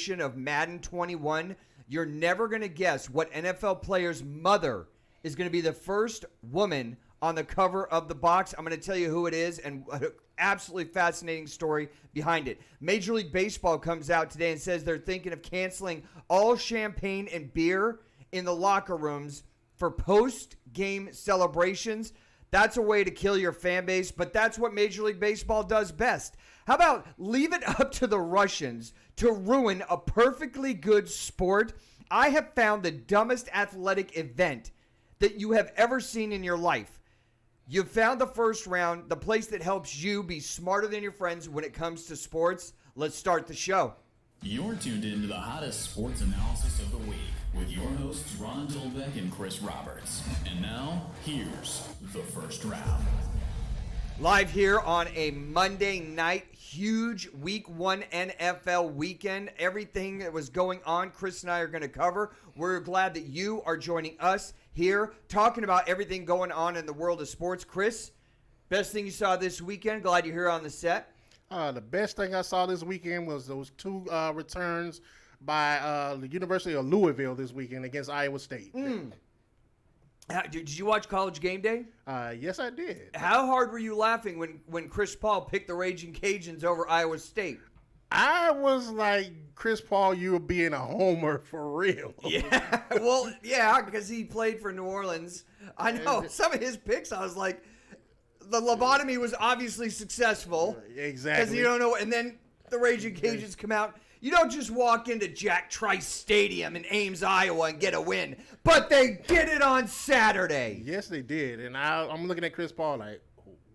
edition of Madden 21, you're never going to guess what NFL player's mother is going to be the first woman on the cover of the box. I'm going to tell you who it is and an absolutely fascinating story behind it. Major League Baseball comes out today and says they're thinking of canceling all champagne and beer in the locker rooms for post-game celebrations. That's a way to kill your fan base, but that's what Major League Baseball does best. How about leave it up to the Russians to ruin a perfectly good sport? I have found the dumbest athletic event that you have ever seen in your life. You've found the first round, the place that helps you be smarter than your friends when it comes to sports. Let's start the show. You're tuned in to the hottest sports analysis of the week with your hosts Ron Dolbeck and Chris Roberts. And now, here's the first round. Live here on a Monday night, huge Week 1 NFL weekend. Everything that was going on, Chris and I are going to cover. We're glad that you are joining us here, talking about everything going on in the world of sports. Chris, best thing you saw this weekend? Glad you're here on the set. The best thing I saw this weekend was those two returns by the University of Louisville this weekend against Iowa State. Did you watch College Game Day? Yes, I did. How hard were you laughing when Chris Paul picked the Raging Cajuns over Iowa State? I was like, Chris Paul, you were being a homer for real. Yeah, well, yeah, because he played for New Orleans. I know some of his picks. I was like, the lobotomy was obviously successful. Exactly. Because you don't know, and then the Raging Cajuns come out. You don't just walk into Jack Trice Stadium in Ames, Iowa and get a win. But they did it on Saturday. Yes, they did. And I'm looking at Chris Paul like,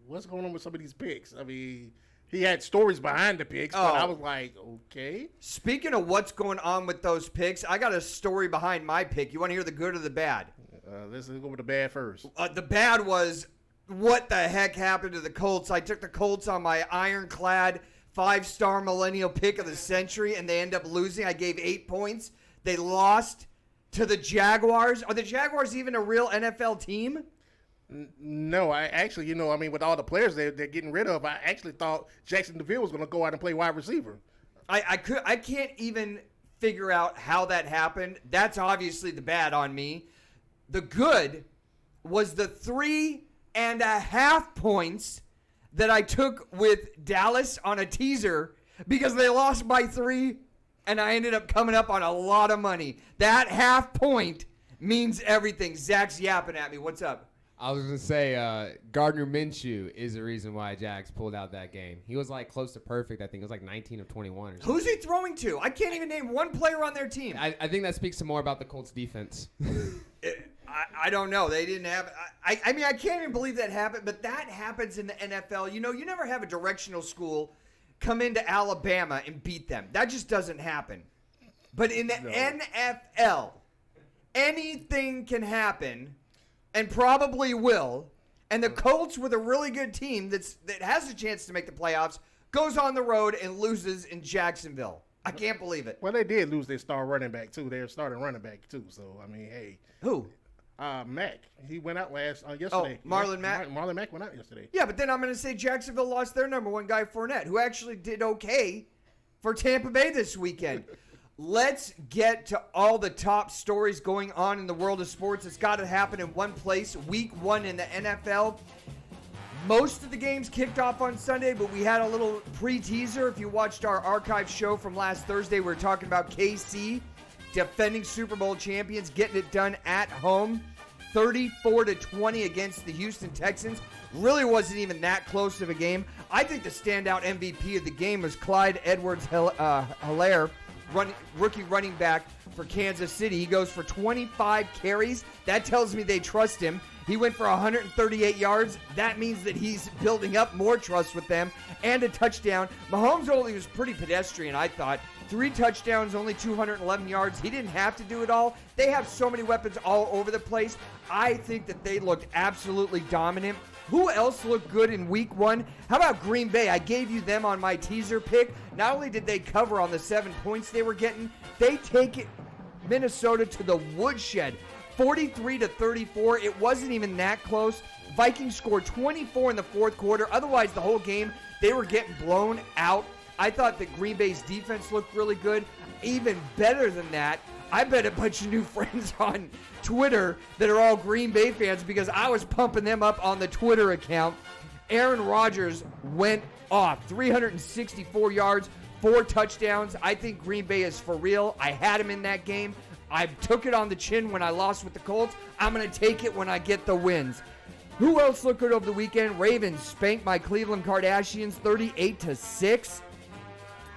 what's going on with some of these picks? I mean, he had stories behind the picks, but I was like, okay. Speaking of what's going on with those picks, I got a story behind my pick. You want to hear the good or the bad? Let's go with the bad first. The bad was, what the heck happened to the Colts? I took the Colts on my ironclad 5-star millennial pick of the century, and they end up losing. I gave 8 points. They lost to the Jaguars. Are the Jaguars even a real NFL team? No, I actually, with all the players they're getting rid of, I actually thought Jackson DeVille was going to go out and play wide receiver. I can't even figure out how that happened. That's obviously the bad on me. The good was the 3.5 points that I took with Dallas on a teaser because they lost by 3, and I ended up coming up on a lot of money. That half point means everything. Zach's yapping at me. What's up? I was going to say Gardner Minshew is the reason why Jags pulled out that game. He was like close to perfect. I think it was like 19 of 21 or something. Who's he throwing to? I can't even name one player on their team. I think that speaks some more about the Colts defense. I don't know. They didn't have – I mean, I can't even believe that happened, but that happens in the NFL. You never have a directional school come into Alabama and beat them. That just doesn't happen. But in the NFL, anything can happen and probably will. And the Colts, with a really good team that has a chance to make the playoffs, goes on the road and loses in Jacksonville. I can't believe it. Well, they did lose their star running back, too. They're starting running back, too. So, I mean, hey. Who? Mack. He went out yesterday. Oh, Marlon Mack? Marlon Mack went out yesterday. Yeah, but then I'm going to say Jacksonville lost their number one guy, Fournette, who actually did okay for Tampa Bay this weekend. Let's get to all the top stories going on in the world of sports. It's got to happen in one place. Week 1 in the NFL. Most of the games kicked off on Sunday, but we had a little pre-teaser. If you watched our archive show from last Thursday, we were talking about KC, defending Super Bowl champions, getting it done at home. 34-20 against the Houston Texans. Really wasn't even that close of a game. I think the standout MVP of the game was Clyde Edwards-Helaire, rookie running back for Kansas City. He goes for 25 carries. That tells me they trust him. He went for 138 yards. That means that he's building up more trust with them, and a touchdown. Mahomes only was pretty pedestrian, I thought. 3 touchdowns, only 211 yards. He didn't have to do it all. They have so many weapons all over the place. I think that they looked absolutely dominant. Who else looked good in week 1? How about Green Bay? I gave you them on my teaser pick. Not only did they cover on the 7 points they were getting, they take it Minnesota to the woodshed. 43-34. It wasn't even that close. Vikings scored 24 in the fourth quarter. Otherwise, the whole game, they were getting blown out. I thought that Green Bay's defense looked really good. even better than that, I bet a bunch of new friends on Twitter that are all Green Bay fans because I was pumping them up on the Twitter account. Aaron Rodgers went off. 364 yards, 4 touchdowns. I think Green Bay is for real. I had him in that game. I took it on the chin when I lost with the Colts. I'm going to take it when I get the wins. Who else looked good over the weekend? Ravens spanked my Cleveland Kardashians 38-6.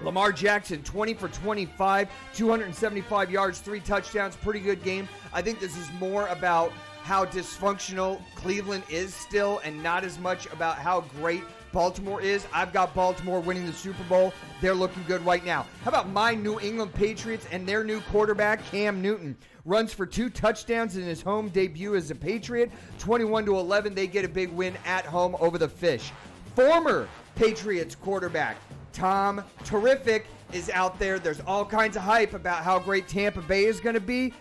Lamar Jackson, 20 for 25, 275 yards, 3 touchdowns. Pretty good game. I think this is more about how dysfunctional Cleveland is still and not as much about how great Baltimore is. I've got Baltimore winning the Super Bowl. They're looking good right now. How about my New England Patriots and their new quarterback, Cam Newton? Runs for 2 touchdowns in his home debut as a Patriot. 21-11, they get a big win at home over the Fish. Former Patriots quarterback Tom Terrific is out there. There's all kinds of hype about how great Tampa Bay is going to be.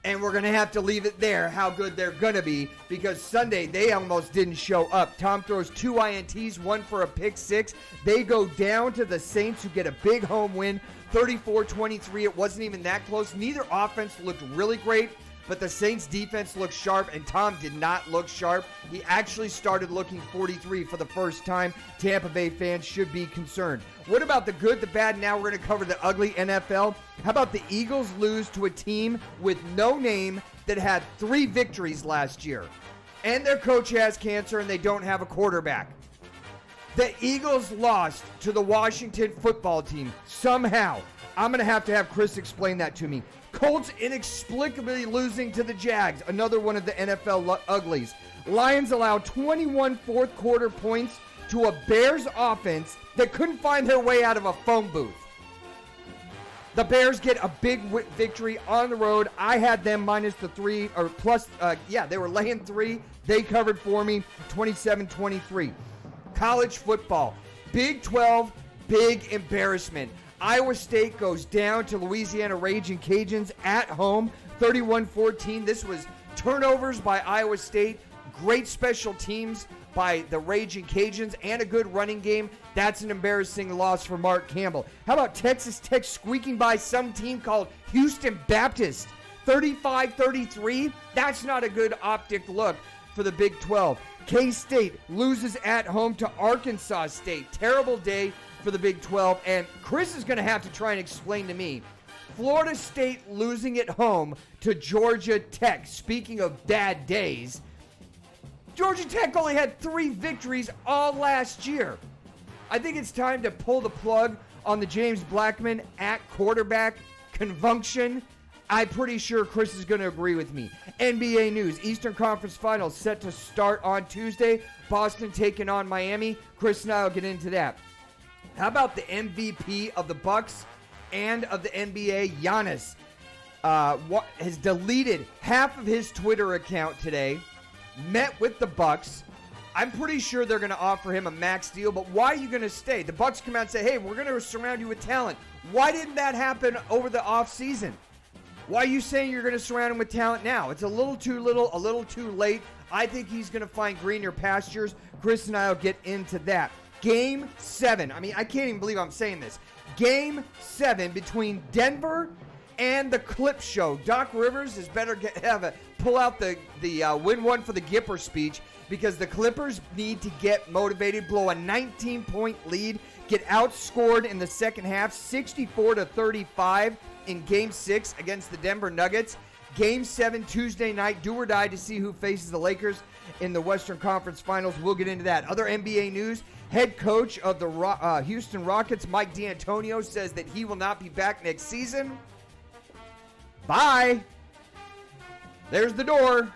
And we're going to have to leave it there, how good they're going to be, because Sunday they almost didn't show up. Tom throws 2 INTs, 1 for a pick 6. They go down to the Saints, who get a big home win, 34-23. It wasn't even that close. Neither offense looked really great, but the Saints defense looked sharp, and Tom did not look sharp. He actually started looking 43 for the first time. Tampa Bay fans should be concerned. What about the good, the bad? Now we're going to cover the ugly NFL. How about the Eagles lose to a team with no name that had 3 victories last year? And their coach has cancer and they don't have a quarterback. The Eagles lost to the Washington football team somehow. I'm going to have Chris explain that to me. Colts inexplicably losing to the Jags, another one of the NFL uglies. Lions allow 21 fourth quarter points to a Bears offense that couldn't find their way out of a phone booth. The Bears get a big victory on the road. I had them minus the 3, or plus, they were laying 3. They covered for me, 27-23. College football, Big 12, big embarrassment. Iowa State goes down to Louisiana Raging Cajuns at home, 31-14. This was turnovers by Iowa State, great special teams by the Raging Cajuns, and a good running game. That's an embarrassing loss for Mark Campbell. How about Texas Tech squeaking by some team called Houston Baptist, 35-33? That's not a good optic look for the Big 12. K-State loses at home to Arkansas State. Terrible day for the Big 12, and Chris is going to have to try and explain to me. Florida State losing at home to Georgia Tech. Speaking of bad days, Georgia Tech only had 3 victories all last year. I think it's time to pull the plug on the James Blackman at quarterback conjunction. I'm pretty sure Chris is going to agree with me. NBA news, Eastern Conference Finals set to start on Tuesday. Boston taking on Miami. Chris and I will get into that. How about the MVP of the Bucks and of the NBA, Giannis, has deleted half of his Twitter account today, met with the Bucks. I'm pretty sure they're going to offer him a max deal, but why are you going to stay? The Bucks come out and say, hey, we're going to surround you with talent. Why didn't that happen over the offseason? Why are you saying you're going to surround him with talent now? It's a little too little, a little too late. I think he's going to find greener pastures. Chris and I will get into that. Game 7. I mean, I can't even believe I'm saying this. Game 7 between Denver and the Clip Show. Doc Rivers is better pull out the win one for the Gipper speech, because the Clippers need to get motivated, blow a 19-point lead, get outscored in the second half, 64-35 in Game 6 against the Denver Nuggets. Game 7 Tuesday night, do or die to see who faces the Lakers in the Western Conference Finals. We'll get into that. Other NBA news, head coach of the Houston Rockets, Mike D'Antonio, says that he will not be back next season. Bye. There's the door.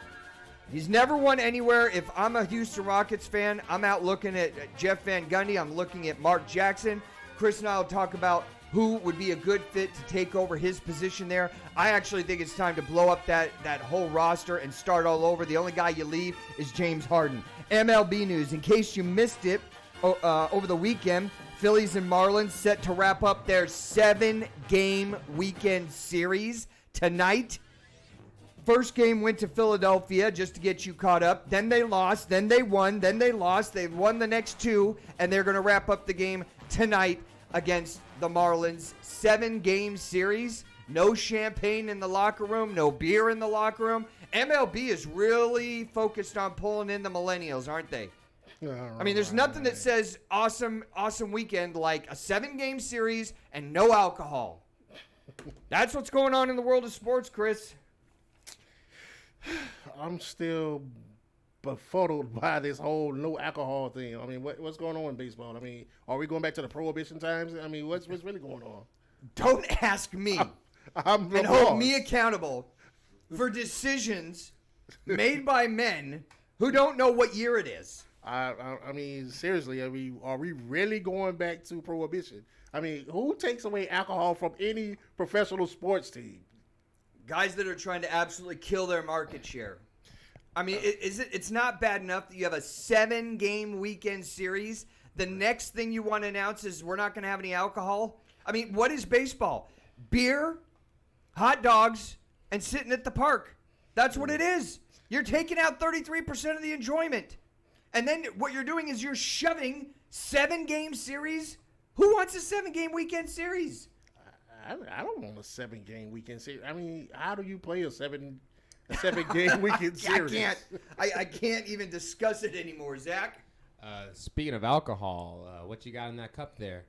He's never won anywhere. If I'm a Houston Rockets fan, I'm out looking at Jeff Van Gundy. I'm looking at Mark Jackson. Chris and I will talk about who would be a good fit to take over his position there. I actually think it's time to blow up that whole roster and start all over. The only guy you leave is James Harden. MLB news, in case you missed it, over the weekend, Phillies and Marlins set to wrap up their 7-game weekend series tonight. First game went to Philadelphia, just to get you caught up. Then they lost. Then they won. Then they lost. They won the next 2, and they're going to wrap up the game tonight against the Marlins 7-game series. No champagne in the locker room, no beer in the locker room. MLB is really focused on pulling in the millennials, aren't they? I mean, there's nothing that says awesome weekend like a 7-game series and no alcohol. That's what's going on in the world of sports, Chris. I'm still befuddled by this whole no alcohol thing. I mean, what's going on in baseball? I mean, are we going back to the prohibition times? I mean, what's really going on? Don't ask me and hold me accountable for decisions made by men who don't know what year it is. I mean, seriously, are we really going back to prohibition? I mean, who takes away alcohol from any professional sports team? Guys that are trying to absolutely kill their market share. I mean, it's not bad enough that you have a 7-game weekend series. The next thing you want to announce is we're not going to have any alcohol. I mean, what is baseball? Beer, hot dogs, and sitting at the park. That's what it is. You're taking out 33% of the enjoyment. And then what you're doing is you're shoving 7-game series. Who wants a 7-game weekend series? I don't want a 7-game weekend series. I mean, how do you play a 7-game weekend series? I can't even discuss it anymore, Zach. Speaking of alcohol, what you got in that cup there?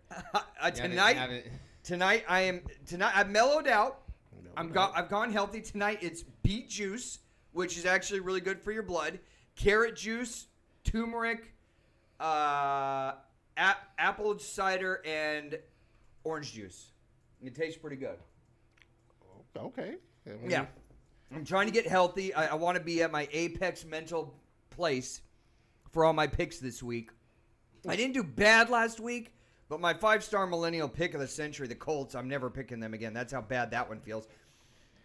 Tonight I've mellowed out. I've gone healthy tonight. It's beet juice, which is actually really good for your blood. Carrot juice, turmeric, apple cider, and orange juice. It tastes pretty good. Okay. Yeah. I'm trying to get healthy. I want to be at my apex mental place for all my picks this week. I didn't do bad last week, but my 5-star millennial pick of the century, the Colts, I'm never picking them again. That's how bad that one feels.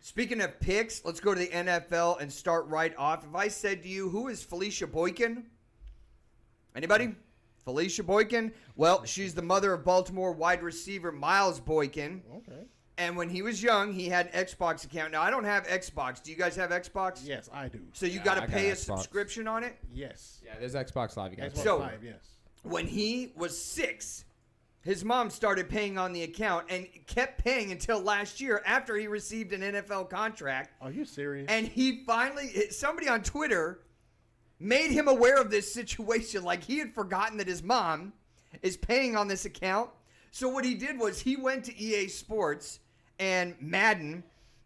Speaking of picks, let's go to the NFL and start right off. If I said to you, who is Felicia Boykin? Anybody? Felicia Boykin? Well, she's the mother of Baltimore wide receiver Miles Boykin. Okay. And when he was young, he had an Xbox account. Now, I don't have Xbox. Do you guys have Xbox? Yes, I do. So you got to pay a subscription on it? Yes. Yeah, there's Xbox Live. You guys. Xbox Live, yes. When he was 6, his mom started paying on the account and kept paying until last year after he received an NFL contract. Are you serious? And he finally, somebody on Twitter made him aware of this situation. Like he had forgotten that his mom is paying on this account. So what he did was he went to EA Sports and Madden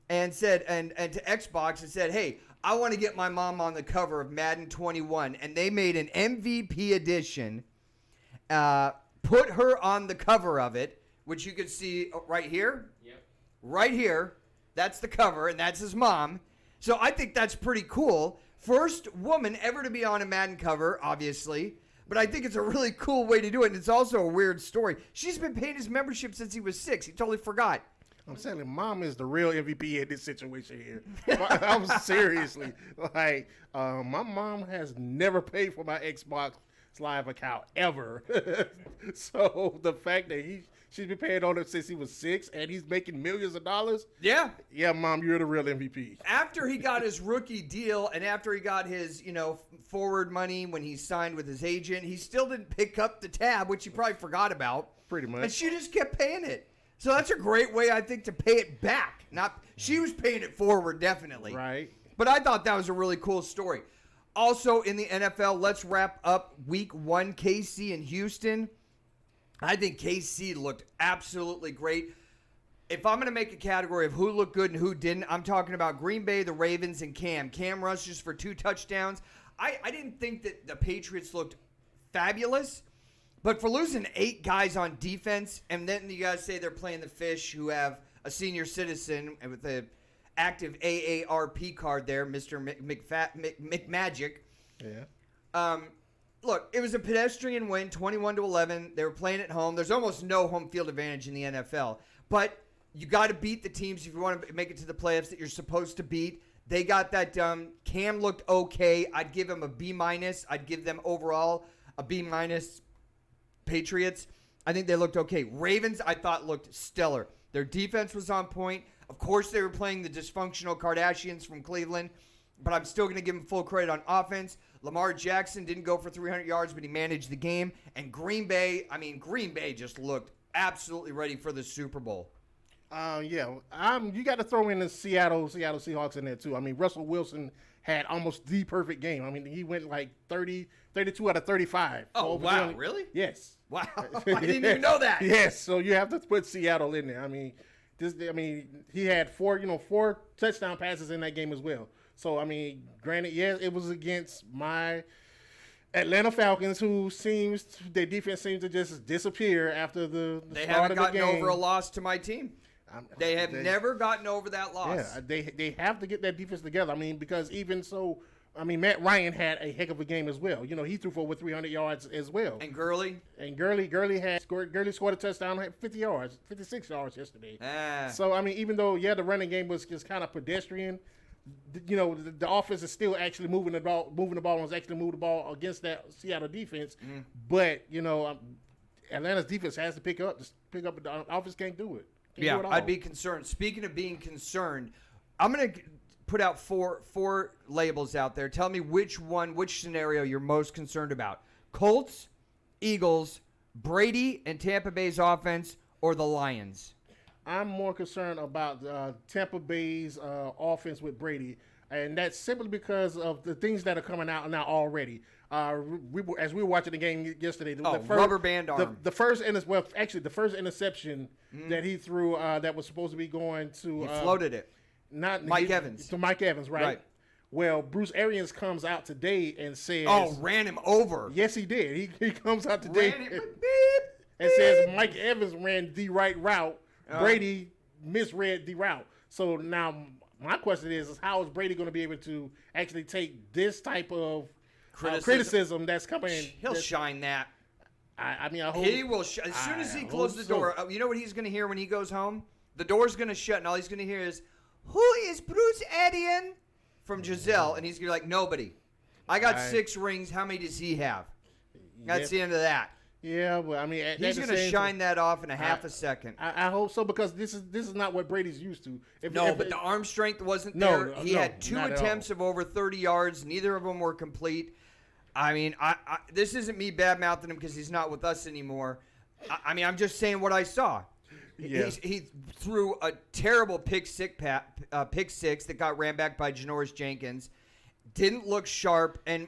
and said, and to Xbox and said, hey, I want to get my mom on the cover of Madden 21. And they made an MVP edition, put her on the cover of it, which you can see right here. Yep. Right here. That's the cover, and that's his mom. So I think that's pretty cool. First woman ever to be on a Madden cover, obviously. But I think it's a really cool way to do it, and it's also a weird story. She's been paying his membership since he was 6. He totally forgot. I'm saying mom is the real MVP in this situation here. I'm seriously. Like, my mom has never paid for my Xbox Live account ever. So the fact that she's been paying on it since he was 6 and he's making millions of dollars. Yeah. Yeah, mom, you're the real MVP. After he got his rookie deal and after he got his, forward money when he signed with his agent, he still didn't pick up the tab, which he probably forgot about. Pretty much. And she just kept paying it. So that's a great way, I think, to pay it back. She was paying it forward, definitely. Right. But I thought that was a really cool story. Also in the NFL, let's wrap up week 1, KC and Houston. I think KC looked absolutely great. If I'm going to make a category of who looked good and who didn't, I'm talking about Green Bay, the Ravens, and Cam. Cam rushes for 2 touchdowns. I didn't think that the Patriots looked fabulous. But for losing 8 guys on defense, and then you guys say they're playing the Fish, who have a senior citizen and with the active AARP card there, Mr. McMagic. Yeah. Look, it was a pedestrian win, 21-11. They were playing at home. There's almost no home field advantage in the NFL. But you got to beat the teams if you want to make it to the playoffs that you're supposed to beat. They got that done. Cam looked okay. I'd give him a B-. I'd give them overall a B-. Patriots, I think they looked okay. Ravens, I thought looked stellar. Their defense was on point. Of course, they were playing the dysfunctional Kardashians from Cleveland, but I'm still going to give them full credit on offense. Lamar Jackson didn't go for 300 yards, but he managed the game. And Green Bay just looked absolutely ready for the Super Bowl. Yeah. You got to throw in the Seattle Seahawks in there too. I mean, Russell Wilson had almost the perfect game. I mean, he went like 32 out of 35. Oh, So wow, really? Yes. Wow, I didn't even know that. Yes, so you have to put Seattle in there. I mean, he had four touchdown passes in that game as well. So I mean, granted, yeah, it was against my Atlanta Falcons, their defense seems to just disappear after the They start haven't of the gotten game. over a loss to my team. They have never gotten over that loss. Yeah, they have to get that defense together. I mean, because even so, I mean, Matt Ryan had a heck of a game as well. You know, he threw for over 300 yards as well. And Gurley? Gurley scored a touchdown, had 56 yards yesterday. Ah. So I mean, even though the running game was just kind of pedestrian, the offense is still actually moving the ball and was actually moving the ball against that Seattle defense. Mm. But Atlanta's defense has to pick up. The offense can't do it. Yeah, I'd be concerned. Speaking of being concerned, I'm going to put out four labels out there. Tell me which scenario you're most concerned about. Colts, Eagles, Brady and Tampa Bay's offense, or the Lions? I'm more concerned about Tampa Bay's offense with Brady, and that's simply because of the things that are coming out now already. As we were watching the game yesterday, rubber band arm. The first interception that he threw that was supposed to be going to He floated it. Not Mike Evans. To Mike Evans, right? Right. Well, Bruce Arians comes out today and says, ran him over. Yes, he did. He comes out today Ran him, and says Mike Evans ran the right route. Brady misread the route. So now my question is how is Brady going to be able to actually take this type of criticism that's coming? He'll shine that. I hope He will. As soon as he closes the door, you know what he's going to hear when he goes home? The door's going to shut, and all he's going to hear is, "Who is Bruce Arians?" from Giselle, and he's going to be like, "Nobody. I got 6 rings. How many does he have?" That's the end of that. Yeah, well, I mean, he's going to shine that off in half a second. I hope so because this is not what Brady's used to. But the arm strength wasn't there. He had 2 attempts of over 30 yards. Neither of them were complete. I mean, this isn't me bad-mouthing him because he's not with us anymore. I mean, I'm just saying what I saw. Yeah. He threw a terrible pick six that got ran back by Janoris Jenkins. Didn't look sharp. And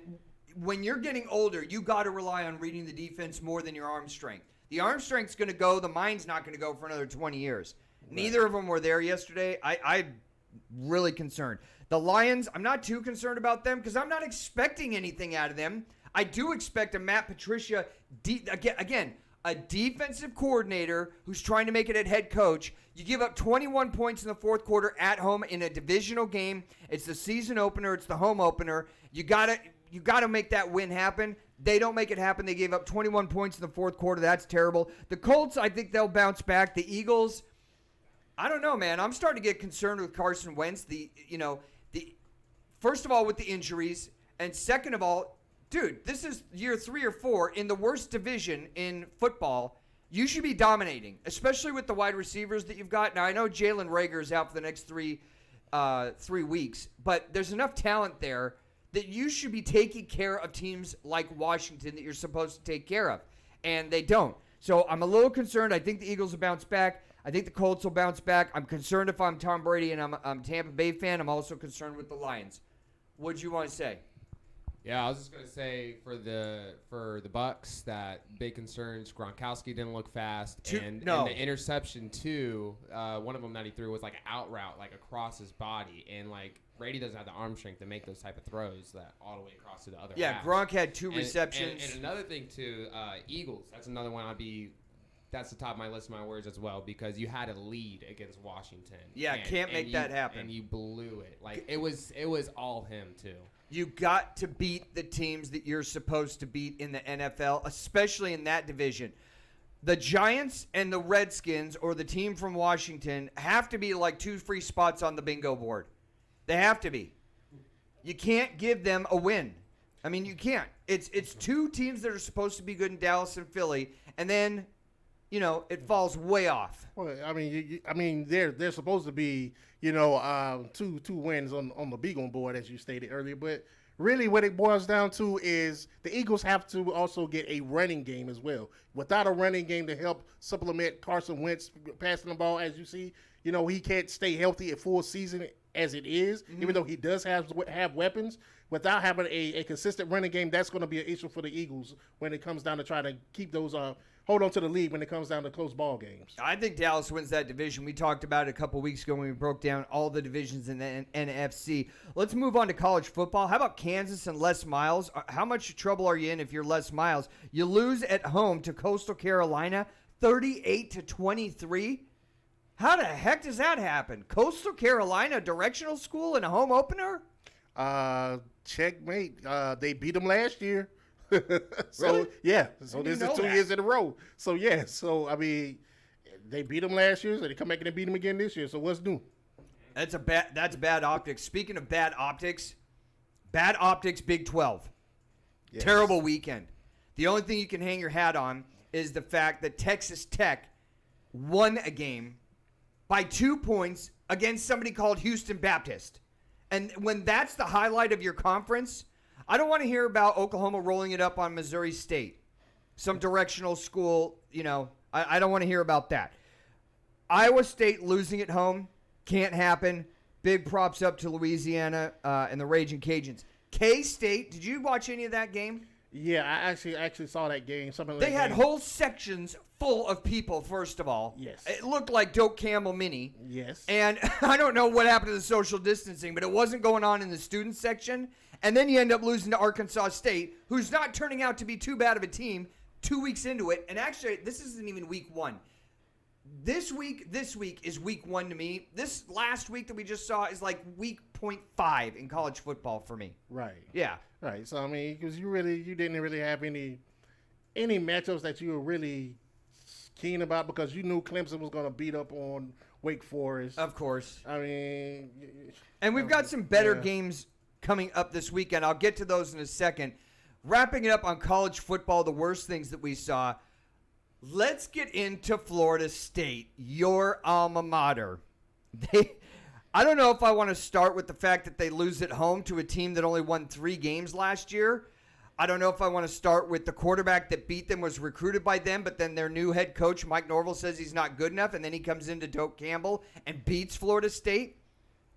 when you're getting older, you got to rely on reading the defense more than your arm strength. The arm strength's going to go. The mind's not going to go for another 20 years. Right. Neither of them were there yesterday. I'm really concerned. The Lions, I'm not too concerned about them because I'm not expecting anything out of them. I do expect a Matt Patricia, again, a defensive coordinator who's trying to make it at head coach. You give up 21 points in the fourth quarter at home in a divisional game. It's the season opener. It's the home opener. You gotta make that win happen. They don't make it happen. They gave up 21 points in the fourth quarter. That's terrible. The Colts, I think they'll bounce back. The Eagles, I don't know, man. I'm starting to get concerned with Carson Wentz. First of all, with the injuries, and second of all, dude, this is year 3 or 4 in the worst division in football. You should be dominating, especially with the wide receivers that you've got. Now, I know Jalen Reagor is out for the next 3 weeks, but there's enough talent there that you should be taking care of teams like Washington that you're supposed to take care of, and they don't. So I'm a little concerned. I think the Eagles will bounce back. I think the Colts will bounce back. I'm concerned if I'm Tom Brady and I'm a Tampa Bay fan. I'm also concerned with the Lions. What'd you want to say? Yeah, I was just gonna say for the Bucks that big concerns. Gronkowski didn't look fast, and the interception too. One of them that he threw was like an out route, like across his body, and like Brady doesn't have the arm strength to make those type of throws that all the way across to the other. Yeah, half. Gronk had 2 receptions. And another thing too, Eagles. That's another one that's the top of my list of my words as well because you had a lead against Washington. Yeah, can't make that happen. And you blew it. Like it was all him too. You got to beat the teams that you're supposed to beat in the NFL, especially in that division. The Giants and the Redskins, or the team from Washington, have to be like 2 free spots on the bingo board. They have to be. You can't give them a win. I mean, you can't. It's 2 teams that are supposed to be good in Dallas and Philly, and then it falls way off. Well, I mean, they're supposed to be, 2 wins on the bingo board as you stated earlier. But really what it boils down to is the Eagles have to also get a running game as well. Without a running game to help supplement Carson Wentz passing the ball, as you see, he can't stay healthy a full season as it is, even though he does have weapons. Without having a consistent running game, that's going to be an issue for the Eagles when it comes down to trying to keep those hold on to the lead when it comes down to close ball games. I think Dallas wins that division. We talked about it a couple weeks ago when we broke down all the divisions in the NFC. Let's move on to college football. How about Kansas and Les Miles? How much trouble are you in if you're Les Miles? You lose at home to Coastal Carolina, 38-23. How the heck does that happen? Coastal Carolina, directional school in a home opener? Checkmate. They beat them last year. So Really? yeah, so this is 2 years in a row. So yeah, I mean, they beat them last year, so they come back and they beat them again this year. So what's new? That's bad optics. Speaking of bad optics, Big 12. Yes. Terrible weekend. The only thing you can hang your hat on is the fact that Texas Tech won a game by 2 points against somebody called Houston Baptist. And when that's the highlight of your conference, I don't want to hear about Oklahoma rolling it up on Missouri State, some directional school. I don't want to hear about that. Iowa State losing at home can't happen. Big props up to Louisiana and the Raging Cajuns. K-State, did you watch any of that game? Yeah, I actually saw that game. They had whole sections full of people, first of all. Yes. It looked like Doak Campbell Mini. Yes. And I don't know what happened to the social distancing, but it wasn't going on in the student section. And then you end up losing to Arkansas State, who's not turning out to be too bad of a team 2 weeks into it. And actually, this isn't even week one. This week is week one to me. This last week that we just saw is like week 0.5 in college football for me. Right. Yeah. Right. So I mean, because you didn't really have any matchups that you were really keen about because you knew Clemson was going to beat up on Wake Forest. Of course. I mean, and we've got some better games coming up this weekend. I'll get to those in a second. Wrapping it up on college football, the worst things that we saw. Let's get into Florida State, your alma mater. I don't know if I want to start with the fact that they lose at home to a team that only won 3 games last year. I don't know if I want to start with the quarterback that beat them was recruited by them, but then their new head coach, Mike Norvell, says he's not good enough, and then he comes into Doak Campbell and beats Florida State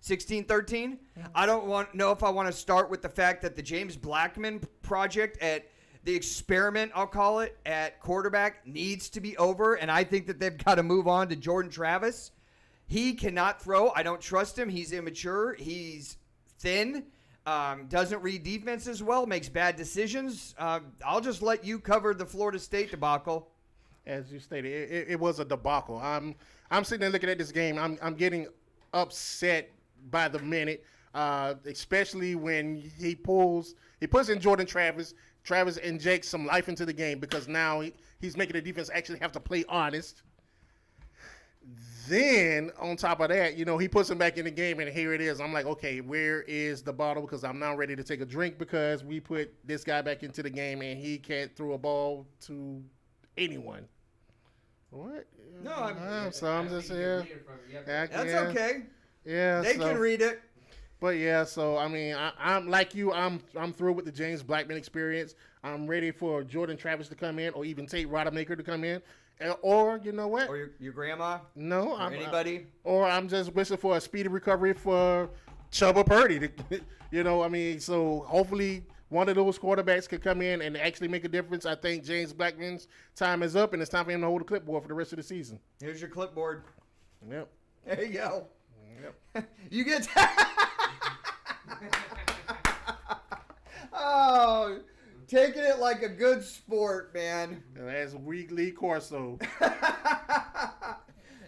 16-13. I don't know if I want to start with the fact that the James Blackman project at the experiment, I'll call it, at quarterback needs to be over, and I think that they've got to move on to Jordan Travis. He cannot throw. I don't trust him. He's immature. He's thin. Doesn't read defenses well. Makes bad decisions. I'll just let you cover the Florida State debacle. As you stated, it was a debacle. I'm sitting there looking at this game. I'm getting upset by the minute, especially when he puts in Jordan Travis. Travis injects some life into the game because now he's making the defense actually have to play honest. Then, on top of that, he puts him back in the game, and here it is. I'm like, okay, where is the bottle? Because I'm now ready to take a drink because we put this guy back into the game, and he can't throw a ball to anyone. What? No, I'm just here. That's okay. Yeah, they can read it. But yeah, so I mean, I'm like you. I'm through with the James Blackman experience. I'm ready for Jordan Travis to come in, or even Tate Rodemaker to come in, or you know what? Or your grandma? No, or anybody? Or I'm just wishing for a speedy recovery for Chubba Purdy. I mean, so hopefully one of those quarterbacks could come in and actually make a difference. I think James Blackman's time is up, and it's time for him to hold a clipboard for the rest of the season. Here's your clipboard. Yep. There you go. Yep. You get. Oh, taking it like a good sport, man. That's weekly Corso.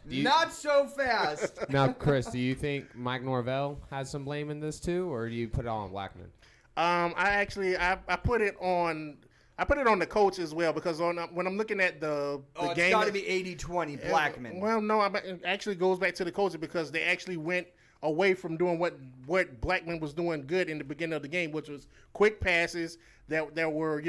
Not so fast. Now, Chris, do you think Mike Norvell has some blame in this too, or do you put it all on Blackman? I put it on. I put it on the coach as well because when I'm looking at the it's game, got to be 80-20 Blackman. Well, no, it actually goes back to the coach because they actually went away from doing what Blackman was doing good in the beginning of the game, which was quick passes that were,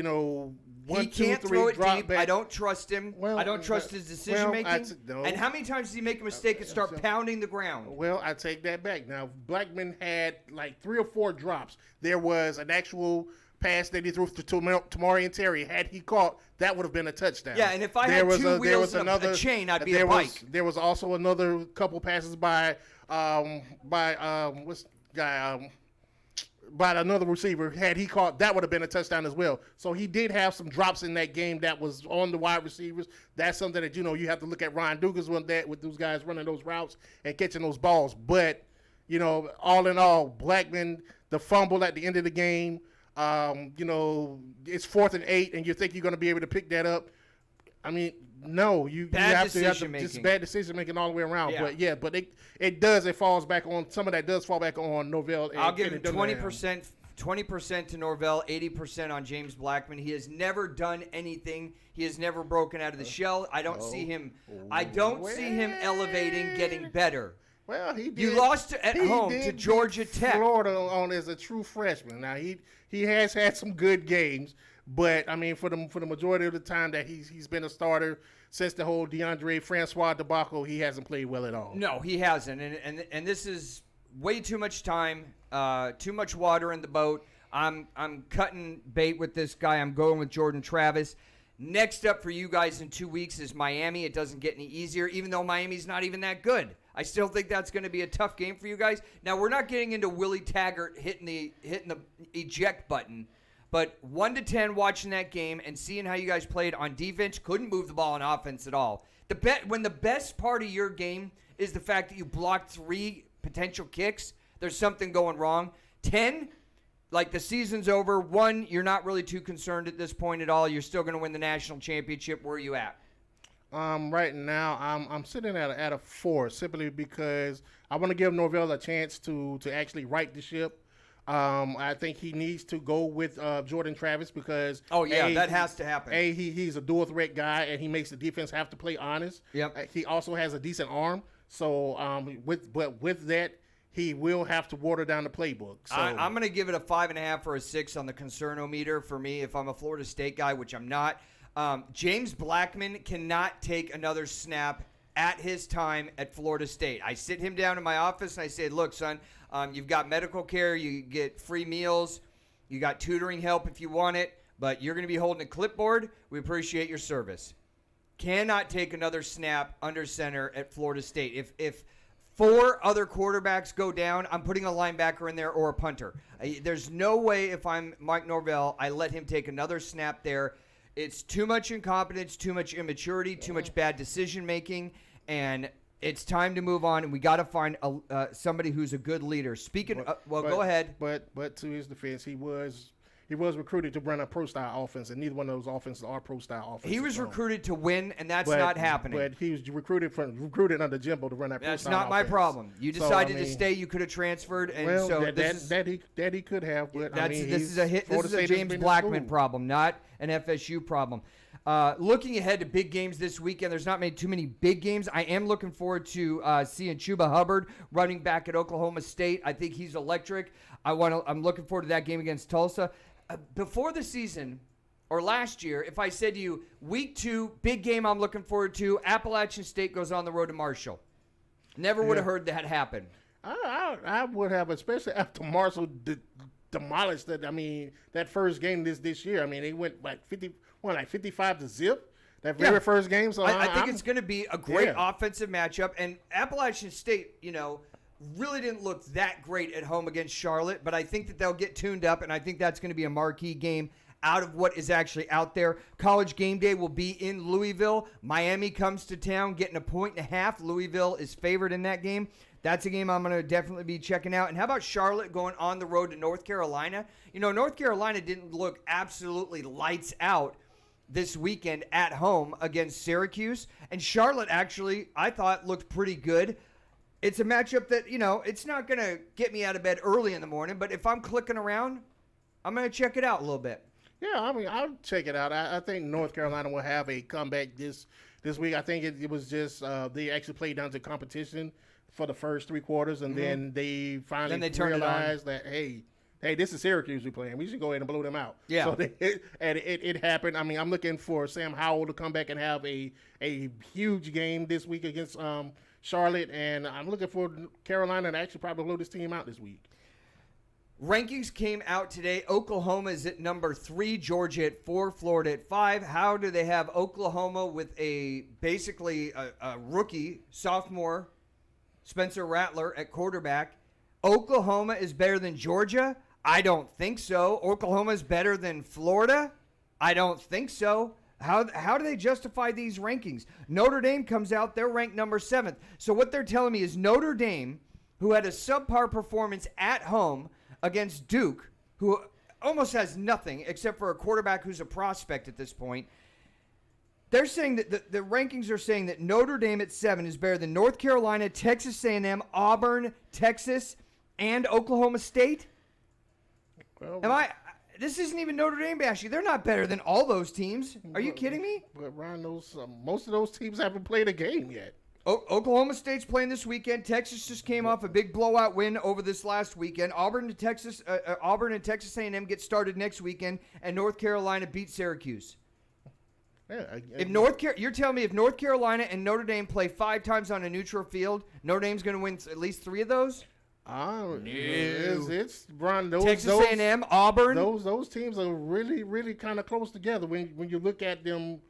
one, he two, can't three, throw it drop deep. back. I don't trust him. Well, I don't trust his decision making. No. And how many times does he make a mistake and start pounding the ground? Well, I take that back. Now, Blackman had like 3 or 4 drops. There was an actual pass that he threw to Tamarian Terry. Had he caught, that would have been a touchdown. Yeah, and if I had two wheels and a chain, I'd be a bike. There was also another couple passes by another receiver. Had he caught, that would have been a touchdown as well. So he did have some drops in that game that was on the wide receivers. That's something that, you have to look at Ryan Dugas with those guys running those routes and catching those balls. But, all in all, Blackman, the fumble at the end of the game, it's 4th and 8, and you think you're going to be able to pick that up. I mean, no, you have to just bad decision making all the way around. Yeah. But it falls back on, some of that does fall back on Norvell. I'll give him 20% to Norvell, 80% on James Blackman. He has never done anything. He has never broken out of the shell. I don't see him elevating, getting better. Well, he did. You lost at home to Georgia Tech. Florida on as a true freshman. Now he has had some good games, but I mean for the majority of the time that he's been a starter since the whole DeAndre Francois debacle, he hasn't played well at all. No, he hasn't, and this is way too much time, too much water in the boat. I'm cutting bait with this guy. I'm going with Jordan Travis. Next up for you guys in 2 weeks is Miami. It doesn't get any easier, even though Miami's not even that good. I still think that's going to be a tough game for you guys. Now, we're not getting into Willie Taggart hitting the eject button, but 1-10 watching that game and seeing how you guys played on defense, couldn't move the ball on offense at all. When the best part of your game is the fact that you blocked 3 potential kicks, there's something going wrong. 10, like the season's over. 1, you're not really too concerned at this point at all. You're still going to win the national championship. Where are you at? Right now, I'm sitting at a 4 simply because I want to give Norvell a chance to actually right the ship. I think he needs to go with Jordan Travis because that has to happen. He's a dual threat guy and he makes the defense have to play honest. Yep. He also has a decent arm, so with that, he will have to water down the playbook. So I'm going to give it a 5.5 or a 6 on the concernometer for me if I'm a Florida State guy, which I'm not. James Blackman cannot take another snap at his time at Florida State. I sit him down in my office and I say, look, son, you've got medical care, you get free meals, you got tutoring help if you want it, but you're going to be holding a clipboard. We appreciate your service. Cannot take another snap under center at Florida State. If 4 other quarterbacks go down, I'm putting a linebacker in there or a punter. There's no way if I'm Mike Norvell, I let him take another snap there. It's too much incompetence, too much immaturity, too much bad decision-making, and it's time to move on, and we got to find somebody who's a good leader. Go ahead. But to his defense, he was recruited to run a pro-style offense, and neither one of those offenses are pro-style offenses. He was recruited to win, and that's not happening. But he was recruited under Jimbo to run that pro-style offense. That's not my problem. You decided to stay. You could have transferred, and that he could have. But this is a James Blackman problem, not an FSU problem. Looking ahead to big games this weekend, there's not too many big games. I am looking forward to seeing Chuba Hubbard running back at Oklahoma State. I think he's electric. I'm looking forward to that game against Tulsa. Before the season, or last year, if I said to you, week 2, big game I'm looking forward to, Appalachian State goes on the road to Marshall. Never would have heard that happen. I would have, especially after Marshall demolished that. I mean, that first game this year. I mean, they went like 55-0. That very first game. So I think it's going to be a great offensive matchup. And Appalachian State, really didn't look that great at home against Charlotte, but I think that they'll get tuned up, and I think that's going to be a marquee game out of what is actually out there. College game day will be in Louisville. Miami comes to town, getting a 1.5. Louisville is favored in that game. That's a game I'm going to definitely be checking out. And how about Charlotte going on the road to North Carolina? North Carolina didn't look absolutely lights out this weekend at home against Syracuse. And Charlotte actually, I thought, looked pretty good. It's a matchup that, it's not going to get me out of bed early in the morning, but if I'm clicking around, I'm going to check it out a little bit. Yeah, I mean, I'll check it out. I think North Carolina will have a comeback this week. I think it was just they actually played down to competition. for the first 3 quarters, and then they finally turned realized that hey, this is Syracuse we playing. We should go ahead and blow them out. Yeah. So it happened. I mean, I'm looking for Sam Howell to come back and have a huge game this week against Charlotte, and I'm looking for Carolina to actually probably blow this team out this week. Rankings came out today. Oklahoma is at number 3, Georgia at 4, Florida at 5. How do they have Oklahoma with basically a rookie, sophomore, Spencer Rattler at quarterback? Oklahoma is better than Georgia? I don't think so. Oklahoma is better than Florida? I don't think so. How do they justify these rankings? Notre Dame comes out, they're ranked number 7th. So what they're telling me is Notre Dame, who had a subpar performance at home against Duke, who almost has nothing except for a quarterback who's a prospect at this point. They're saying that the rankings are saying that Notre Dame at 7 is better than North Carolina, Texas A&M, Auburn, Texas, and Oklahoma State. Well, This isn't even Notre Dame bashing. They're not better than all those teams. Are you kidding me? But Ron, most of those teams haven't played a game yet. Oklahoma State's playing this weekend. Texas just came off a big blowout win over this last weekend. Auburn and Texas A&M get started next weekend, and North Carolina beat Syracuse. Yeah, You're telling me if North Carolina and Notre Dame play 5 times on a neutral field, Notre Dame's going to win at least 3 of those? It's Ron. Texas A&M, Auburn. Those teams are really, really kind of close together when you look at them.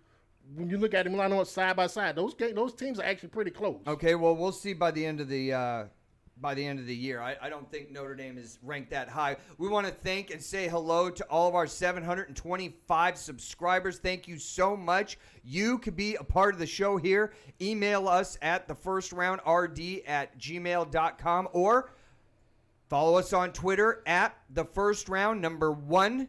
When you look at them line up side by side, those teams are actually pretty close. Okay, well, we'll see by the end of the year. I don't think Notre Dame is ranked that high. We want to thank and say hello to all of our 725 subscribers. Thank you so much. You could be a part of the show here. Email us at thefirstraundrd@gmail.com or follow us on Twitter at thefirstraund1.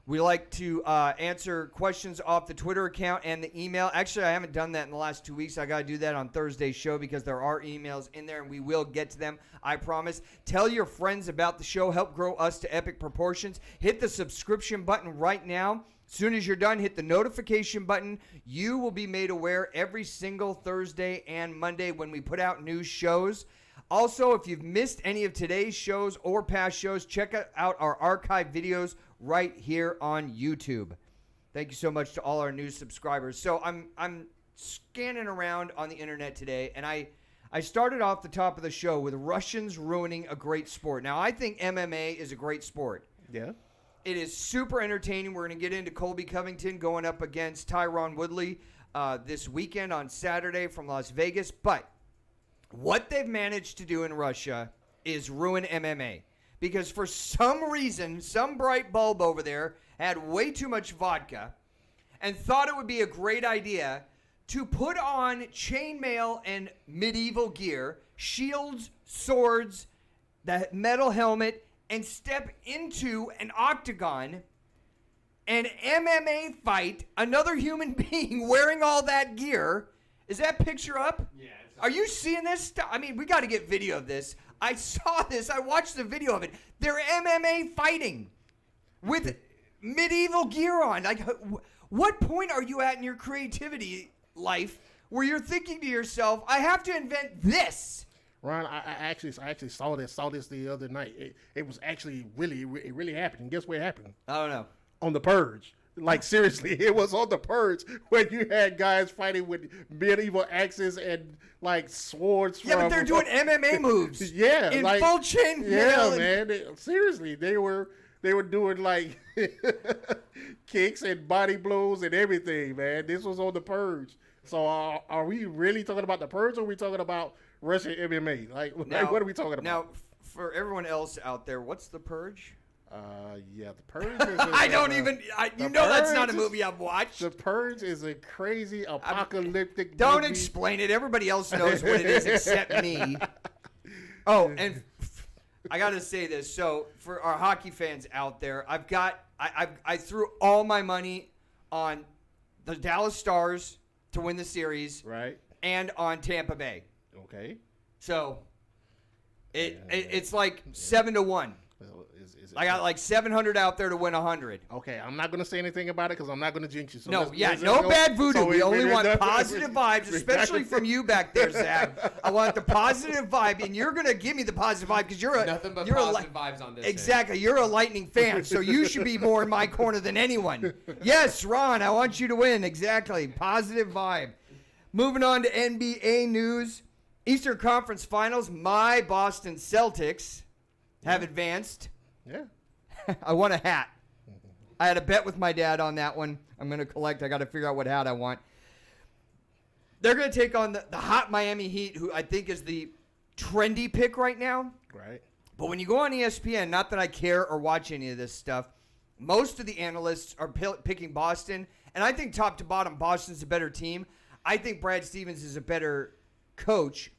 We like to answer questions off the Twitter account and the email. Actually, I haven't done that in the last 2 weeks. I got to do that on Thursday's show because there are emails in there, and we will get to them, I promise. Tell your friends about the show. Help grow us to epic proportions. Hit the subscription button right now. As soon as you're done, hit the notification button. You will be made aware every single Thursday and Monday when we put out new shows. Also, if you've missed any of today's shows or past shows, check out our archive videos right here on YouTube. Thank you so much to all our new subscribers. So I'm scanning around on the internet today, and I started off the top of the show with Russians ruining a great sport. Now, I think MMA is a great sport. Yeah. It is super entertaining. We're going to get into Colby Covington going up against Tyron Woodley this weekend on Saturday from Las Vegas. But what they've managed to do in Russia is ruin MMA. Because for some reason, some bright bulb over there had way too much vodka and thought it would be a great idea to put on chainmail and medieval gear, shields, swords, the metal helmet, and step into an octagon and MMA fight another human being wearing all that gear. Is that picture up? Yeah. Are you seeing this? I mean, we got to get video of this. I saw this. I watched the video of it. They're MMA fighting with medieval gear on. Like, what point are you at in your creativity life where you're thinking to yourself, I have to invent this? Ron, I actually saw this the other night. It was actually it really happened. And guess where it happened? I don't know. On The Purge. Like, seriously, it was on The Purge when you had guys fighting with medieval axes and, like, swords. Yeah, but they're doing MMA moves. Yeah. In like, full chain. Yeah, man. Seriously, they were doing, like, kicks and body blows and everything, man. This was on The Purge. So are we really talking about The Purge, or are we talking about Russian MMA? Like, what are we talking about? Now, for everyone else out there, what's The Purge? Yeah, The Purge is that's not a movie I've watched. The Purge is a crazy apocalyptic Don't movie. Explain it. Everybody else knows what it is except me. Oh, and I got to say this. So, for our hockey fans out there, I threw all my money on the Dallas Stars to win the series. Right. And on Tampa Bay. Okay. So, it's like 7-1. I got like 700 out there to win 100. Okay, I'm not going to say anything about it because I'm not going to jinx you. So no bad voodoo. We only want positive vibes, especially from you back there, Zach. I want the positive vibe, and you're going to give me the positive vibe because you're nothing but positive vibes on this. Exactly. End. You're a Lightning fan, so you should be more in my corner than anyone. Yes, Ron, I want you to win. Exactly. Positive vibe. Moving on to NBA news. Eastern Conference Finals, my Boston Celtics have advanced. Yeah. I won a hat. I had a bet with my dad on that one. I'm going to collect. I got to figure out what hat I want. They're going to take on the hot Miami Heat, who I think is the trendy pick right now. Right. But when you go on ESPN, not that I care or watch any of this stuff, most of the analysts are picking Boston. And I think top to bottom, Boston's a better team. I think Brad Stevens is a better coach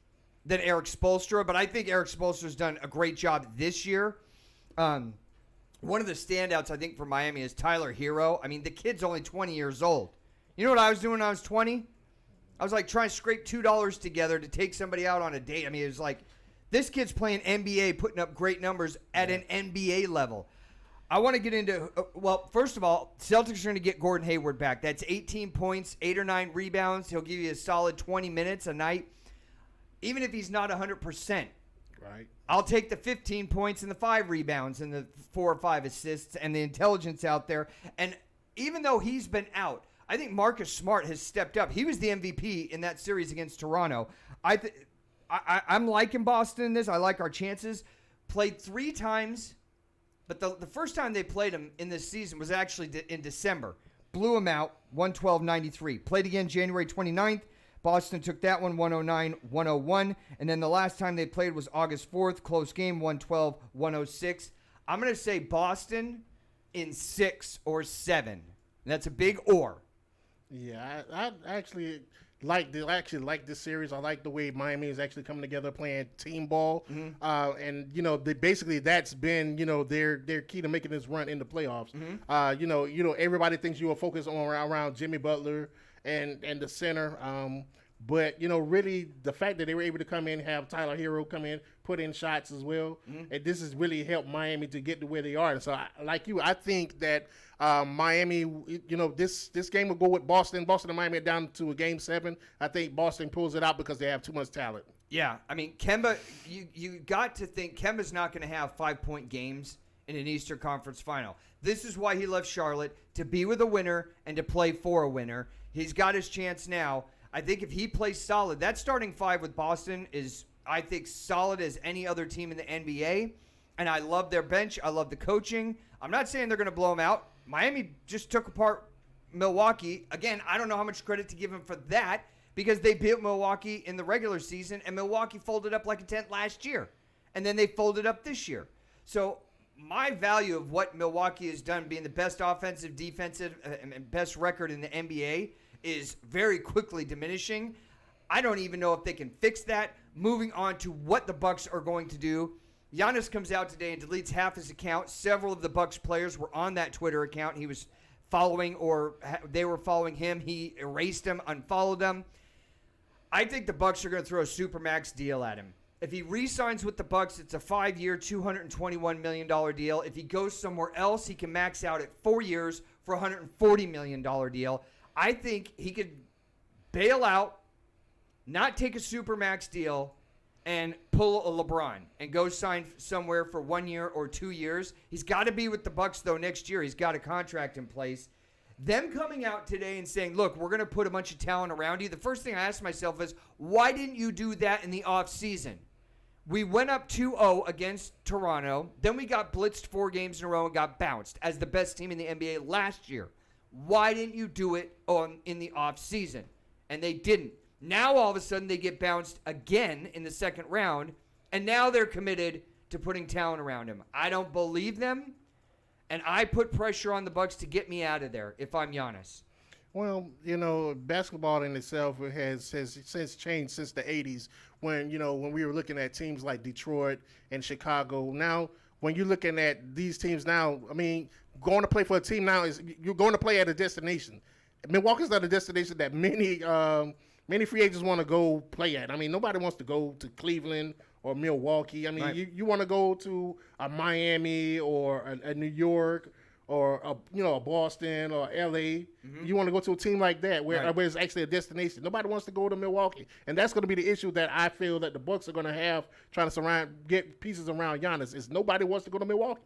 than Eric Spoelstra. But I think Eric Spoelstra's done a great job this year. One of the standouts, I think, for Miami is Tyler Hero. I mean, the kid's only 20 years old. You know what I was doing when I was 20? I was like trying to scrape $2 together to take somebody out on a date. I mean, it was like, this kid's playing NBA, putting up great numbers at an NBA level. I want to get into, well, first of all, Celtics are going to get Gordon Hayward back. That's 18 points, 8 or 9 rebounds. He'll give you a solid 20 minutes a night, even if he's not 100%. Right. I'll take the 15 points and the 5 rebounds and the 4 or 5 assists and the intelligence out there. And even though he's been out, I think Marcus Smart has stepped up. He was the MVP in that series against Toronto. I'm liking Boston in this. I like our chances. Played 3 times, but the first time they played him in this season was actually in December. Blew him out, 112-93. Played again January 29th. Boston took that one 109-101. And then the last time they played was August 4th. Close game, 112-106. I'm going to say Boston in 6 or 7. And that's a big or. Yeah, I actually like this series. I like the way Miami is actually coming together playing team ball. Mm-hmm. And, you know, basically that's been, you know, their key to making this run in the playoffs. Mm-hmm. You know, everybody thinks you will focus on around Jimmy Butler and the center. But, you know, really the fact that they were able to come in, have Tyler Hero come in, put in shots as well. Mm-hmm. And this has really helped Miami to get to where they are. And so, I think that Miami, you know, this game will go with Boston. Boston and Miami are down to a game 7. I think Boston pulls it out because they have too much talent. Yeah. I mean, Kemba, you got to think Kemba's not going to have 5-point games in an Eastern Conference final. This is why he left Charlotte, to be with a winner and to play for a winner. He's got his chance now. I think if he plays solid, that starting 5 with Boston is, I think, solid as any other team in the NBA. And I love their bench. I love the coaching. I'm not saying they're going to blow them out. Miami just took apart Milwaukee. Again, I don't know how much credit to give them for that because they beat Milwaukee in the regular season, and Milwaukee folded up like a tent last year. And then they folded up this year. So my value of what Milwaukee has done, being the best offensive, defensive, and best record in the NBA, is very quickly diminishing. I don't even know if they can fix that. Moving on to what the Bucks are going to do. Giannis comes out today and deletes half his account. Several of the Bucks players were on that Twitter account he was following, or they were following him. He erased them, unfollowed them. I think the Bucks are going to throw a supermax deal at him. If he re-signs with the Bucks, it's a 5-year, $221 million deal. If he goes somewhere else, he can max out at 4 years for a $140 million deal. I think he could bail out, not take a supermax deal, and pull a LeBron and go sign somewhere for 1 year or 2 years. He's got to be with the Bucks though next year. He's got a contract in place. Them coming out today and saying, look, we're going to put a bunch of talent around you. The first thing I asked myself is, why didn't you do that in the offseason? We went up 2-0 against Toronto. Then we got blitzed 4 games in a row and got bounced as the best team in the NBA last year. Why didn't you do it in the offseason? And they didn't. Now, all of a sudden, they get bounced again in the second round, and now they're committed to putting talent around him. I don't believe them, and I put pressure on the Bucks to get me out of there if I'm Giannis. Well, you know, basketball in itself has since changed since the 80s when we were looking at teams like Detroit and Chicago. Now, when you're looking at these teams now, I mean, going to play for a team now is you're going to play at a destination. Milwaukee's not a destination that many free agents want to go play at. I mean, nobody wants to go to Cleveland or Milwaukee. I mean, you want to go to a Miami or a New York or a Boston or LA. You want to go to a team like that where it's actually a destination. Nobody wants to go to Milwaukee, and that's going to be the issue that I feel that the Bucks are going to have trying to get pieces around Giannis. Is nobody wants to go to Milwaukee.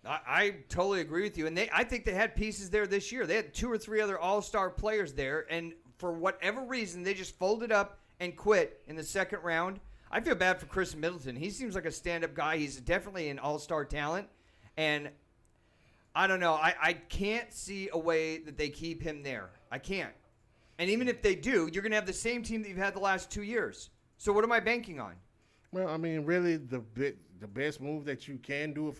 I totally agree with you, and I think they had pieces there this year. They had 2 or 3 other all-star players there, and for whatever reason, they just folded up and quit in the second round. I feel bad for Chris Middleton. He seems like a stand-up guy. He's definitely an all-star talent, and I don't know. I can't see a way that they keep him there. I can't. And even if they do, you're going to have the same team that you've had the last 2 years. So what am I banking on? Well, I mean, really, the best move that you can do if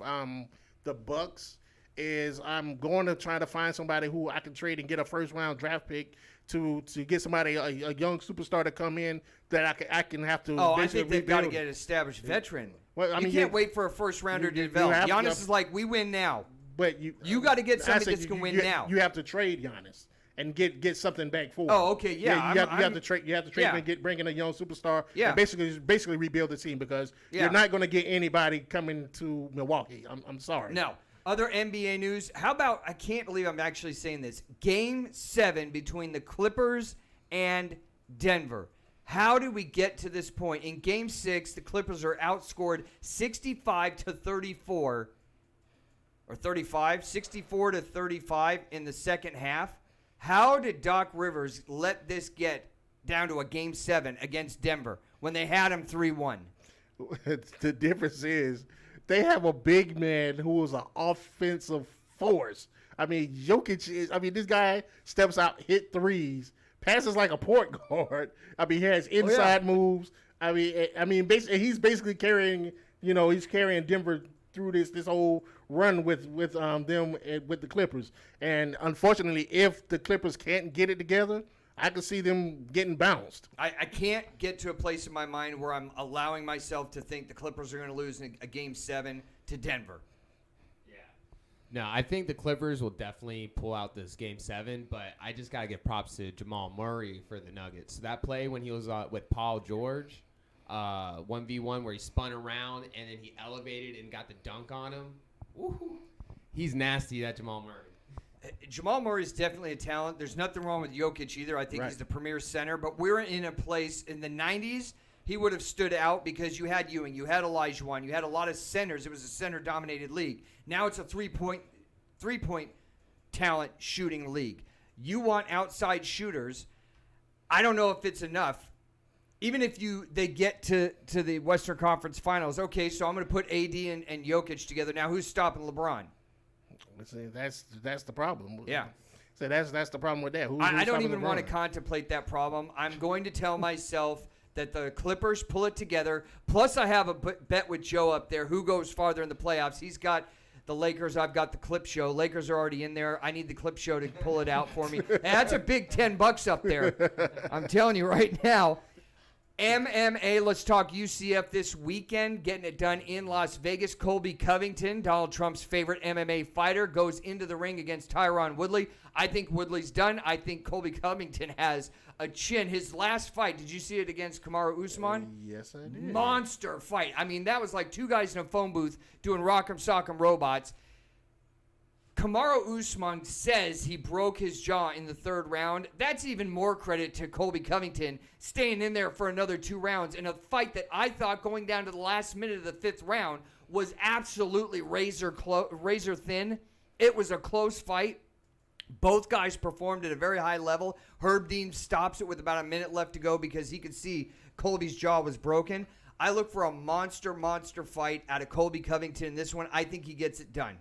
the Bucks is I'm going to try to find somebody who I can trade and get a first-round draft pick to get somebody, a young superstar to come in that I can have to. Oh, I think they've got to get an established veteran. Well, I mean, you can't wait for a first-rounder to develop. Giannis is like, we win now. But you got to get somebody that's going to win now. You have to trade Giannis and get something back for him. Oh, okay, yeah. You have to trade and bring in a young superstar. Yeah. And basically rebuild the team because you're not going to get anybody coming to Milwaukee. I'm sorry. No. Other NBA news. How about, I can't believe I'm actually saying this, Game 7 between the Clippers and Denver. How did we get to this point? In Game 6, the Clippers are outscored 65-34, or 35, 64-35 in the second half. How did Doc Rivers let this get down to a Game 7 against Denver when they had him 3-1? The difference is they have a big man who is an offensive force. I mean, this guy steps out, hit threes, passes like a point guard. I mean, he has inside moves. I mean, basically, he's basically carrying Denver through this whole run with them with the Clippers. And unfortunately, if the Clippers can't get it together, I could see them getting bounced. I can't get to a place in my mind where I'm allowing myself to think the Clippers are going to lose in a Game 7 to Denver. Yeah. No, I think the Clippers will definitely pull out this Game 7, but I just got to give props to Jamal Murray for the Nuggets. That play when he was with Paul George, 1v1 where he spun around and then he elevated and got the dunk on him. Woo-hoo. He's nasty, that Jamal Murray. Jamal Murray is definitely a talent. There's nothing wrong with Jokic either. I think he's the premier center. But we're in a place in the 90s, he would have stood out because you had Ewing, you had Olajuwon, you had a lot of centers. It was a center-dominated league. Now it's a three-point talent shooting league. You want outside shooters. I don't know if it's enough. Even if they get to the Western Conference Finals, okay, so I'm going to put AD and Jokic together. Now who's stopping LeBron? See, that's the problem. Yeah. So that's the problem with that. I don't even want to contemplate that problem. I'm going to tell myself that the Clippers pull it together. Plus, I have a bet with Joe up there. Who goes farther in the playoffs? He's got the Lakers. I've got the Clip Show. Lakers are already in there. I need the Clip Show to pull it out for me. And that's a big $10 up there. I'm telling you right now. MMA, let's talk UCF this weekend. Getting it done in Las Vegas. Colby Covington, Donald Trump's favorite MMA fighter, goes into the ring against Tyron Woodley. I think Woodley's done. I think Colby Covington has a chin. His last fight, did you see it against Kamaru Usman? Yes, I did. Monster fight. I mean, that was like two guys in a phone booth doing rock'em sock'em robots. Kamaru Usman says he broke his jaw in the third round. That's even more credit to Colby Covington staying in there for another 2 rounds in a fight that I thought going down to the last minute of the 5th round was absolutely razor thin. It was a close fight. Both guys performed at a very high level. Herb Dean stops it with about a minute left to go because he could see Colby's jaw was broken. I look for a monster fight out of Colby Covington in this one. I think he gets it done.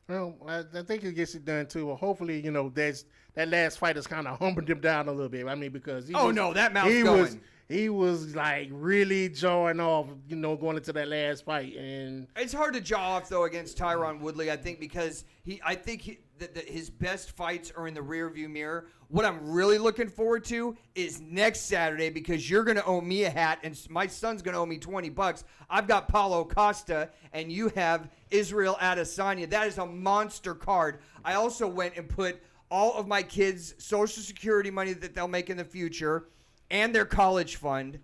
Well, I think he gets it done too. Well, hopefully, that last fight has kind of humbled him down a little bit. I mean, because that mouth's going. He was like really jawing off, going into that last fight, and it's hard to jaw off though against Tyron Woodley. I think because his best fights are in the rearview mirror. What I'm really looking forward to is next Saturday because you're going to owe me a hat and my son's going to owe me $20. I've got Paulo Costa and you have Israel Adesanya. That is a monster card. I also went and put all of my kids' Social Security money that they'll make in the future and their college fund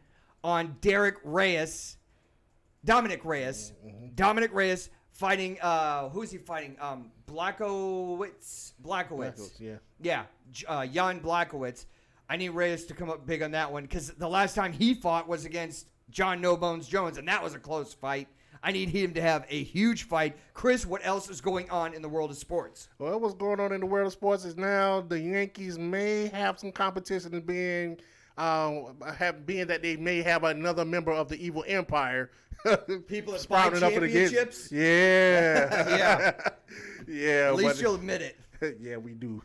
on Derek Reyes Dominic Reyes. Dominic Reyes fighting, who is he fighting? Blachowicz, yeah. Yeah, Jan Blachowicz. I need Reyes to come up big on that one because the last time he fought was against John No Bones Jones, and that was a close fight. I need him to have a huge fight. Chris, what else is going on in the world of sports? Well, what's going on in the world of sports is now the Yankees may have some competition in being that they may have another member of the evil empire. People that buy sprouting up championships? Yeah. Yeah. Yeah. At least you'll admit it. Yeah, we do.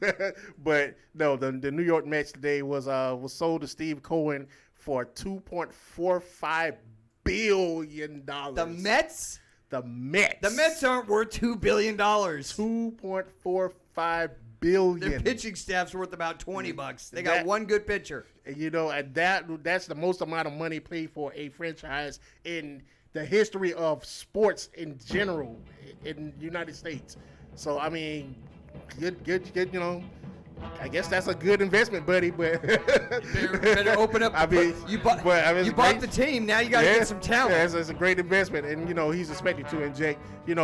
But no, the New York Mets today was sold to Steve Cohen for $2.45 billion. The Mets? The Mets. The Mets aren't worth $2 billion. $2.45 billion. Their pitching staff's worth about $20. They got one good pitcher. You know, and that's the most amount of money paid for a franchise in the history of sports in general in the United States. So I mean, good. You know, I guess that's a good investment, buddy. But better open up. I mean, you bought the team. Now you got to get some talent. Yeah, it's a great investment, and you know he's expected to inject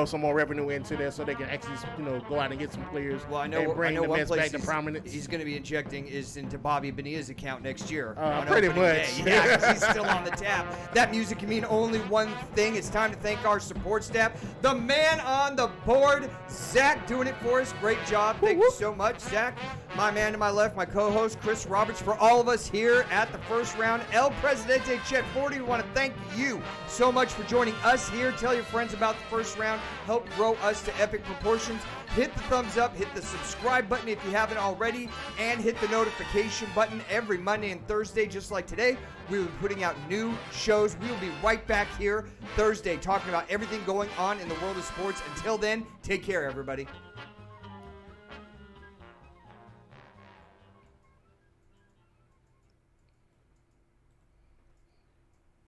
some more revenue into there so they can actually go out and get some players. Well, I know the one Mets place back to prominence. he's going to be injecting is into Bobby Bonilla's account next year. Pretty much. Day. Yeah, because he's still on the tap. That music can mean only one thing. It's time to thank our support staff. The man on the board, Zach, doing it for us. Great job. Thank you so much, Zach. My man to my left, my co-host, Chris Roberts. For all of us here at the first round, El Presidente Chet 40, we want to thank you so much for joining us here. Tell your friends about the first round. Help grow us to epic proportions. Hit the thumbs up, hit the subscribe button if you haven't already, and hit the notification button every Monday and Thursday, just like today. We will be putting out new shows. We will be right back here Thursday talking about everything going on in the world of sports. Until then, take care, everybody.